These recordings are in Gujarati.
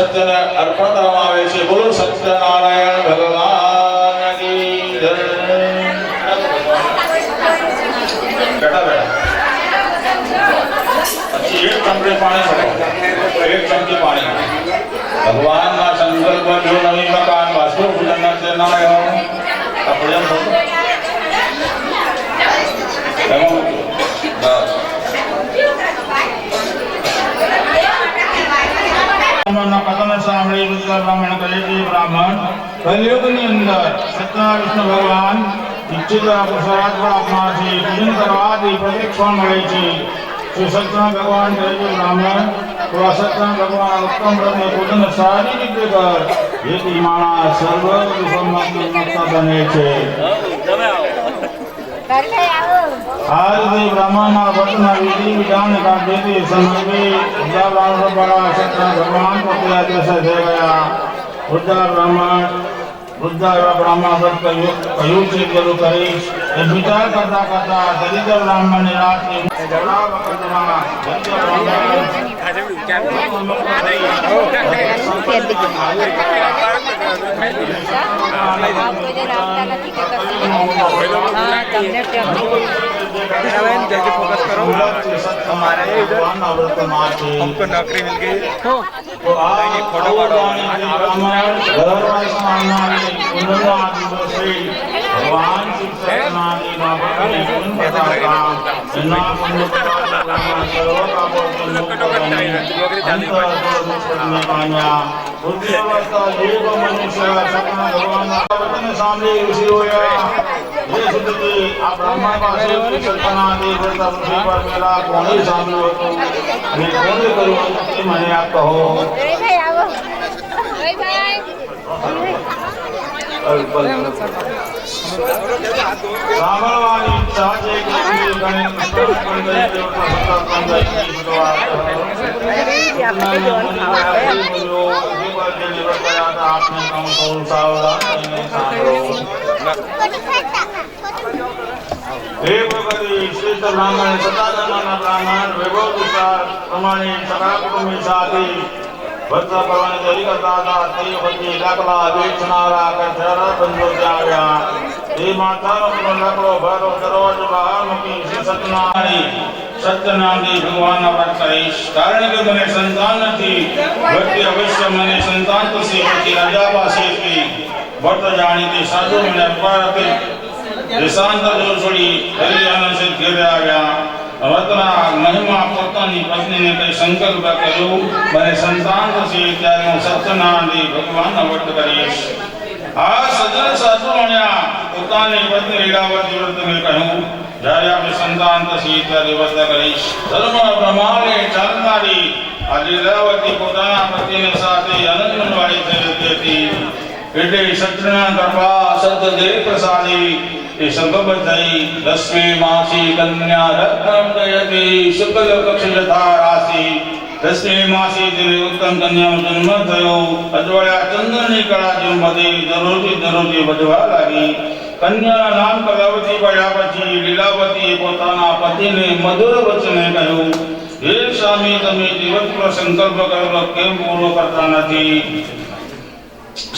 સત્યને અર્પણ કરવામાં આવે છે. બોલો સત્યનારાયણ ભગવાન કી જય. બેટા પછી એક ચમચી પાણી છોડો, એક ચમચી પાણી. ભગવાનના સંકલ્પ જો નવી મકાન વાસ્તુ પૂજન નારાયણ પૂજન કથન સાંભળી બ્રાહ્મણ કહે છે, બ્રાહ્મણ કલિયુગની અંદર સત્યનારાયણ વિષ્ણુ ભગવાન નિશ્ચિત પુરુષાર્થ આપનારથી પૂજન કરવાથી પ્રતિક્ષણ મળે છે. શ્રી સત્યનારાયણ ભગવાન કહે છે, બ્રાહ્મણ તો સત્યનારાયણ ભગવાન ઉત્તમ વ્રતને પૂજન સારી રીતે કર, જેથી માણસ સર્વ દુઃખમાંથી મુક્ત બને છે. આ રીતે બ્રાહ્મણના વ્રતના વિધિ વિધાન કાઢી સમય બ્રાહ્મણ ભગવાન પોતે આદેશ થઈ ગયા. વૃદ્ધા એવા બ્રાહ્મણ વ્રત કયું છે શરૂ કરીશ એ વિચાર કરતા કરતા દરિદ્ર બ્રાહ્મણની રાત્રિ फोकस करो हमारे इधर हमको नौकरी मिल गई तो फोटो भगवान सामने ऋषि होया ये सुनती आप ब्रह्मा પાસે કલ્પના દે કરતા પૃથ્વી પર મેલા કોણે સાંભળ્યો હતો અને કોણે કર્યું તે મને આપ કહો. સાંભળવાની ઈચ્છા છે કે आपने कम सावधान श्रेष्ठ ब्राह्मण सदानंद ब्राह्मण वैभव विचार प्रमाणे सगळा कुटुंबी साथी भक्त करवाने जरी करता હતા તે વચ્ચે દાખલા વેચનારા કઠેરા બંધો આવ્યા. તે માતાનો લાકડો ભારો દરવાજો બહાર મૂકી શ્રી સત્યનારાયણ ભગવાનના વ્રત કરીશ, કારણ કે મને સંતાન નથી. વ્યક્તિ અવશ્ય મને સંતાન થશે પછી રાજા પાસેથી વ્રત જાણીને સાધુ મને અપવાર હતી. દેશાંતર છોડી હરિયાણા સે ઘેરે આવ્યા. વ્રતના મહિમા પોતાની પત્નીને કઈ સંકલ્પ કર્યો, મને સંતાન થશે ત્યારે હું સત્યનારાયણ ભગવાનના વ્રત કરીશ. આ સજ્જન સાધુ મળ્યા પોતાની પત્ની લીલાવતી વ્રતને કહ્યું, જ્યારે આપણે સંતાન થશે ત્યારે વ્રત કરીશ. ધર્મ પ્રમાણે ચાલનારી આ લીલાવતી પોતાના પતિની સાથે આનંદવાળી થઈ હતી. એટલે સત્યનારાયણ કૃપા સતદેવ પ્રસાદી એ સંગમ થઈ 10મી માસી કન્યા રત્નમ દયતી શુક્લ પક્ષ જથા રાશિ. 10મી માસી જેને ઉત્તમ કન્યાનો જન્મ થયો, અજવાળ્યા ચંદ્રની કળા જેમ બધી દરરોજ વધવા લાગી. કન્યાના નામ કલાવતી પડ્યા પછી લીલાવતીએ પોતાના પતિને મધુર વચને કહ્યું, હે સ્વામી, તમે દિવસ પર સંકલ્પ કરેલો કેમ પૂરો કરતા નથી?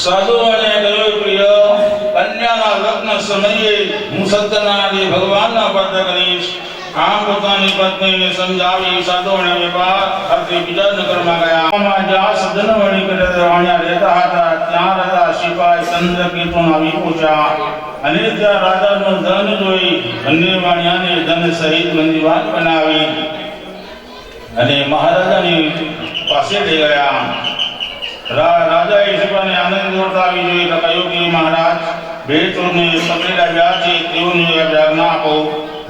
સાધુઓને કહ્યું, પ્રિય, કન્યાના લગ્ન સમયે હું સત્યનારાયણ ભગવાનના વ્રત કરીશ. આમ પોતાની પત્નીને સમજાવી સાધુઓને વેપાર અર્થે બીજા નગરમાં ગયા. જ્યાં સજ્જન વળી વાણિયા રહેતા હતા ત્યાં રહેતા સિપાઈ ચંદ્રકેતુન આવી પહોંચ્યા અને ત્યાં રાજાનું ધન જોઈ બંને વાણિયાને ધન સહિત મંદિરવાન બનાવી અને મહારાજાની પાસે લઈ ગયા. રાજાએ સિપાઈને આનંદ દોરતાવી જોઈ તો કહ્યું કે મહારાજ, બે ચોરને પકડી લાવ્યા છે, તેઓને આજ્ઞા આપો.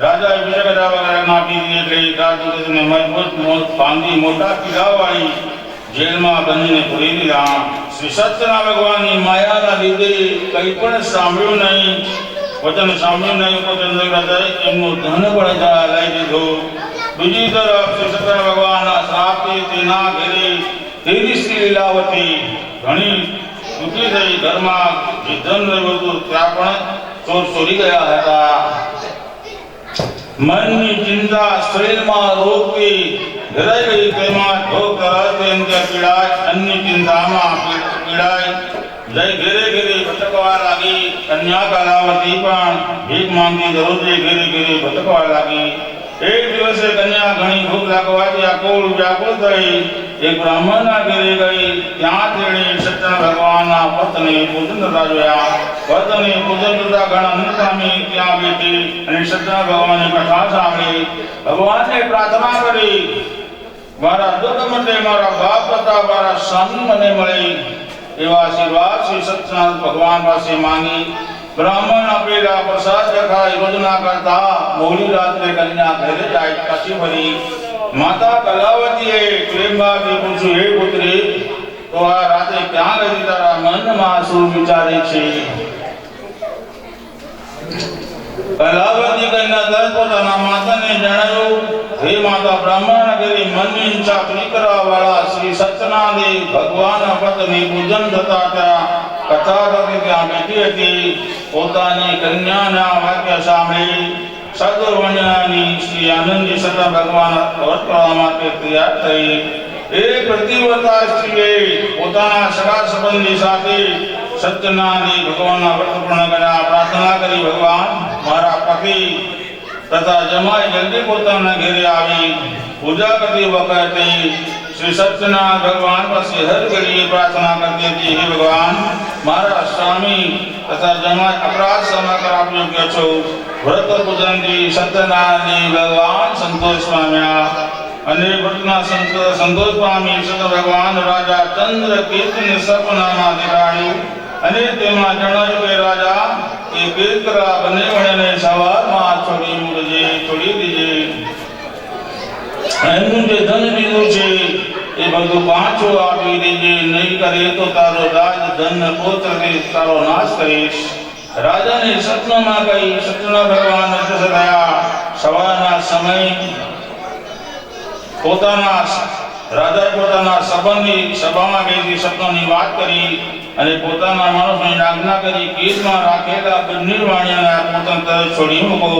રાજાએ બીજા બધા આજ્ઞા આપી દીધી એટલે રાજદૂતને મજબૂત બાંધી મોટા કિલ્લાવાળી જેલમાં બંધીને પૂરી દીધા. શ્રી સત્યનારાયણ ભગવાનની માયાના લીધે કંઈ પણ સાંભળ્યું નહીં, વચન સાંભળ્યું નહીં. પોતે રાજાએ એમનું ધન પણ લઈ દીધું. બીજી તરફ શ્રી સત્યનારાયણ ભગવાનના શ્રાપથી તેના ઘરે તેની શ્રી લીલાવતી ઘણી દુઃખી થઈ. ઘરમાં જે ધન રહ્યું હતું ત્યાં પણ ચોર ચોરી ગયા હતા. મનની ચિંતા શરીરમાં રોગથી ઘરાઈ ગઈ તેમાં ભોગ તરસ અંતે પીડાય અન્ય ચિંતામાં પીડાય જય ઘેરે ઘેરે ભટકવા લાગી કન્યા કલાવતી પણ ભીખ માંગી દરરોજે ઘેરે ઘેરે ભટકવા લાગી એક દિવસે કન્યા ઘણી ભૂખ લાગવાથી આકુળ વ્યાકુળ થઈ એક બ્રાહ્મણના ઘેરે ગઈ ત્યાં તેણે સત્યનારાયણ ભગવાનના પત્ની પૂજન થતા જોયા પત્ની પૂજન થતા ઘણા આનંદ પામી ત્યાં બેઠી અને સત્યનારાયણ ભગવાનની કથા સાંભળી ભગવાનને પ્રાર્થના કરી મારા દુઃખ માટે મારા બાપ તથા મારા સ્વામી મને મળી એવા આશીર્વાદ શ્રી સત્યનારાયણ ભગવાન પાસે માંગી બ્રાહ્મણ આપેલા પ્રસાદ ખાઈ રોજના કરતા મોડી રાત્રે કન્યા ઘરે જાય પછી ફરી માતા કલાવતીએ પ્રેમભાવથી પૂછ્યું હે પુત્રી તો આ રાતે ક્યાં ગઈ તારા મનમાં શું વિચારે છે કલાવતી કન્યા દસ પોતાના માતાને જણાવ્યું હે માતા બ્રાહ્મણ ઘરે મનની ઈચ્છા પૂરી કરવા વાળા શ્રી સત્યનારાયણ ભગવાનના પત્ની પૂજન થતા ત્યાં કથા કરતી ત્યાં બેઠી હતી પોતાની કન્યાના વાક્ય સાંભળી સદવર્ણની શ્રી આનંદજી સત્ય ભગવાન વ્રત કરવા માટે તૈયાર થઈ એ પ્રતિવ્રતા સ્ત્રીએ પોતાના સગા સંબંધી સાથે સત્યનારાયણ ભગવાનના વ્રત પૂર્ણ કર્યા પ્રાર્થના કરી ભગવાન મારા પતિ તથા જમાઈ જલ્દી પોતાના ઘરે આવી પૂજા કરતી વખતે શ્રી સત્યનારાયણ ભગવાન પાસે હર ઘડીએ પ્રાર્થના કરતી હતી હે ભગવાન મારા સ્વામી તથા જમાઈ અપરાધ ક્ષમા કરવા યોગ્ય છો વ્રત પૂજનથી સત્યનારાયણ ભગવાન સંતોષ પામ્યા અને વ્રતના સંતોષ પામી સત્ય ભગવાન રાજા ચંદ્ર કીર્તિને સપનામાં દેખાડ્યું અને તેમાં જણાવ્યું કે રાજા એ કીર્તરા બંને વણને સવારમાં છોડી દીજે એનું જે ધન દીધું છે એ બધું પાછું આપી દેજે નહીં કરે તો તારો રાજ ધન પુત્રથી તારો નાશ કરીશ રાજાને સપનામાં કહી સત્યનારાયણ ભગવાન પ્રત્યક્ષ થયા સવારના સમય રાજાએ પોતાના સંબંધી સભામાં બેસી સપનાની વાત કરી અને પોતાના માણસોની આજ્ઞા કરી કેદમાં રાખેલા બંને વાણિયાને પોતાના તરફ છોડી મૂકો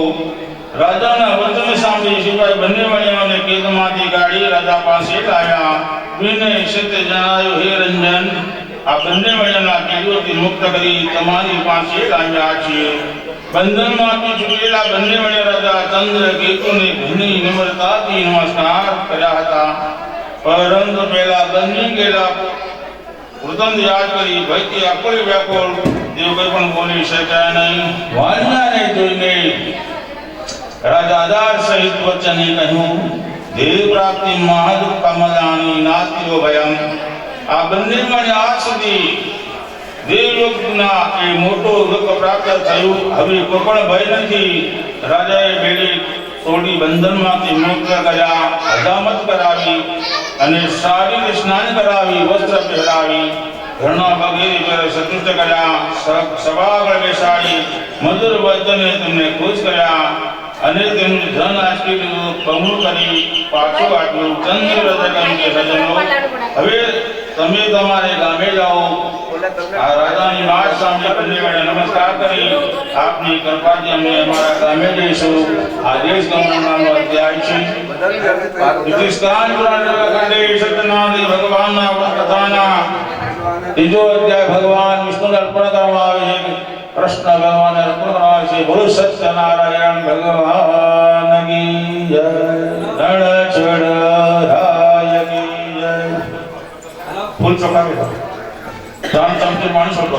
રાજાના વચન સાંભળી સિવાય બંને વાણિયાઓને કેદમાંથી કાઢી રાજા પાસે લાવ્યા વિનય સત્ય જણાવ્યું હે રંજન આ બંને વાણિયાના કેદોથી મુક્ત કરી તમારી પાસે લાવ્યા છીએ બંધનમાંથી છૂટેલા બંને વાણિયા રાજા ચંદ્ર કેતુને ઘણી નમ્રતાથી નમસ્કાર કર્યા હતા પરંતુ પહેલા બંને ગયેલા વૃતંત યાદ કરી ભયથી અકળ વ્યાકુળ તેઓ કંઈ પણ બોલી શક્યા નહીં વાણિયાને જોઈને રાજા આધાર સહિત વચને કહ્યું દેવ પ્રાપ્તિ મહાદુઃખ કમલાની નાસ્તિઓ ભયમ આ બંને વાણિયા આજ સુધી દેવલોકના એ મોટો દુઃખ પ્રાપ્ત થયું હવે કોઈ પણ ભય નથી રાજાએ બેડી તોડી બંધનમાંથી મુક્ત કર્યા હજામત કરાવી અને શારીર સ્નાન કરાવી વસ્ત્ર પહેરાવી ઘરના વગેરે પર સંતુષ્ટ કર્યા સભા આગળ બેસાડી મધુર વચને તેમને ખુશ કર્યા અને તેમનું ધન આચકી લીધું બમણું કરી પાછું આપ્યું ચંદ્ર રાજા કહ્યું કે સજ્જનો હવે તમે તમારે ગામે જાઓ આ રાજાની વાત સાંભળી બંને વડે નમસ્કાર કરી આપની કૃપાથી અમે અમારા ગામે જઈશું આ દેશ ગમનનો અધ્યાય છે ઇતિસ્કાન પુરાણ ખંડે સત્યનારાયણ ભગવાનના કથાના ત્રીજો અધ્યાય ભગવાન વિષ્ણુને અર્પણ કરવામાં આવે છે કૃષ્ણ ભગવાનને અર્પણ કરવામાં આવે છે બોલો સત્યનારાયણ ભગવાન કી જય રણછોડ રાય કી જય ફૂલ ચોકાવી ત્રણ ચમચી પાણી છોડો